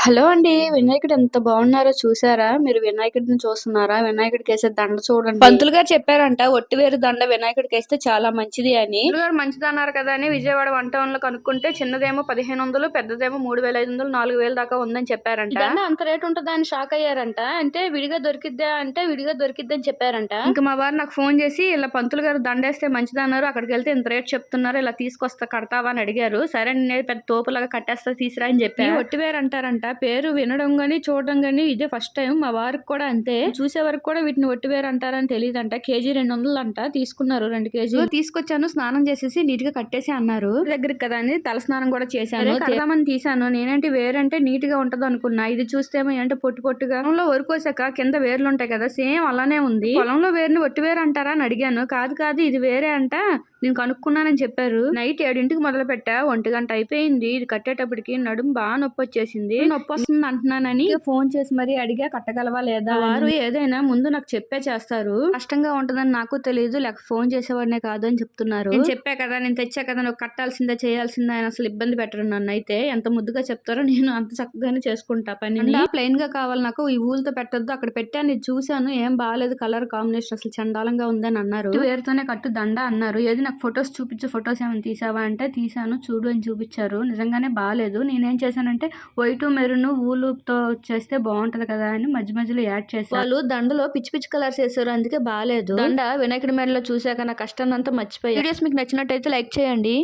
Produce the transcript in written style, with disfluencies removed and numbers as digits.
Hello అండి. వినాయకుడు ఎంత బాగున్నారో చూసారా? మీరు వినాయకుడిని చూస్తున్నారా? వినాయకుడికేసే దండ చూడండి. పంతులు గారు చెప్పారంట ఒట్టివేరు దండ వినాయకుడికేస్తే చాలా మంచిది అని. పంతులు గారు మంచిదన్నారు కదా అని విజయవాడ వన్ టౌన్ లో కనుక్కుంటే చిన్నదేమో 1500, పెద్దదేమో 3500, 4000 దాకా ఉందని చెప్పారంట. ఈ దండ అంత రేట్ ఉంటుందా అని షాక్ అయ్యారంట. అంటే విడిగా దొరికిద్దా అంటే విడిగా దొరికిద్దని చెప్పారంట. ఇంకా మా వారు నాకు ఫోన్ చేసి ఇలా పంతులు గారు దండేస్తే మంచిదన్నారు, అక్కడికి వెళ్తే ఇంత రేట్ చెప్తున్నారు, ఇలా తీసుకొస్తా కడతావా అని అడిగారు. సరే నేను పెద్ద తోపులాగా కట్టేస్తా తీసురా అని చెప్పి. ఒట్టివేరు అంటారంట. పేరు వినడం గానీ చూడడం గానీ ఇదే ఫస్ట్ టైం. మా వారికి కూడా అంతే. చూసే వరకు కూడా వీటిని ఒట్టివేరు అంటారని తెలియదంట. కేజీ 200 అంట. తీసుకున్నారు 2 కేజీలు. తీసుకొచ్చాను, స్నానం చేసేసి నీట్ గా కట్టేసి అన్నారు. దగ్గరికి కదా అని తల స్నానం కూడా చేశాను. కడదామని తీసాను. నేనేంటి వేరంటే నీట్ గా ఉంటది అనుకున్నా. ఇది చూస్తేమో ఏంటో పొట్టు పొట్టుగా. పొలంలో వరుకోసాక కింద వేర్లు ఉంటాయి కదా, సేమ్ అలానే ఉంది. పొలంలో వేరుని ఒట్టివేరు అంటారా అని అడిగాను. కాదు కాదు ఇది వేరే అంట, నేను కనుక్కున్నానని చెప్పారు. నైట్ 7ంటికి మొదలు పెట్టా, 1 గంట అయిపోయింది. ఇది కట్టేటప్పటికి నడుం బాగా నొప్పి వచ్చేసింది. నొప్పి వస్తుంది అంటున్నానని ఫోన్ చేసి మరీ అడిగా కట్టగలవా లేదా. వారు ఏదైనా ముందు నాకు చెప్పే చేస్తారు. కష్టంగా ఉంటదని నాకు తెలియదు, లేక ఫోన్ చేసేవాడినే కాదు అని చెప్తున్నారు. నేను చెప్పా కదా, నేను తెచ్చా కదా, నువ్వు కట్టాల్సిందే చేయాల్సిందే అని అసలు ఇబ్బంది పెట్టరు నన్ను. అయితే ఎంత ముద్దుగా చెప్తారో నేను అంత చక్కగానే చేసుకుంటా పని. ప్లెయిన్ గా కావాలి నాకు, ఈ ఊలతో పెట్టొద్దు. అక్కడ పెట్టాను, ఇది చూసాను, ఏం బాగాలేదు, కలర్ కాంబినేషన్ అసలు చండాలంగా ఉందని అన్నారు. వేరుతోనే కట్టు దండ అన్నారు. ఏది నాకు ఫొటోస్ చూపించు, ఫొటోస్ ఏమైనా తీసావా అంటే తీసాను చూడు అని చూపించారు. నిజంగానే బాగాలేదు. నేనేం చేశానంటే వైట్ మెరూన్ ఊలుతో చేస్తే బాగుంటది కదా అని మధ్య మధ్యలో యాడ్ చేశాను. వాళ్ళు దండలో పిచ్చి పిచ్చి కలర్స్ వేసారు, అందుకే బాగాలేదు. దండ వినాయకుడి మెడలో చూసాక నా కష్టాన్ని అంతా మర్చిపోయి. వీడియోస్ మీకు నచ్చినట్టయితే లైక్ చేయండి.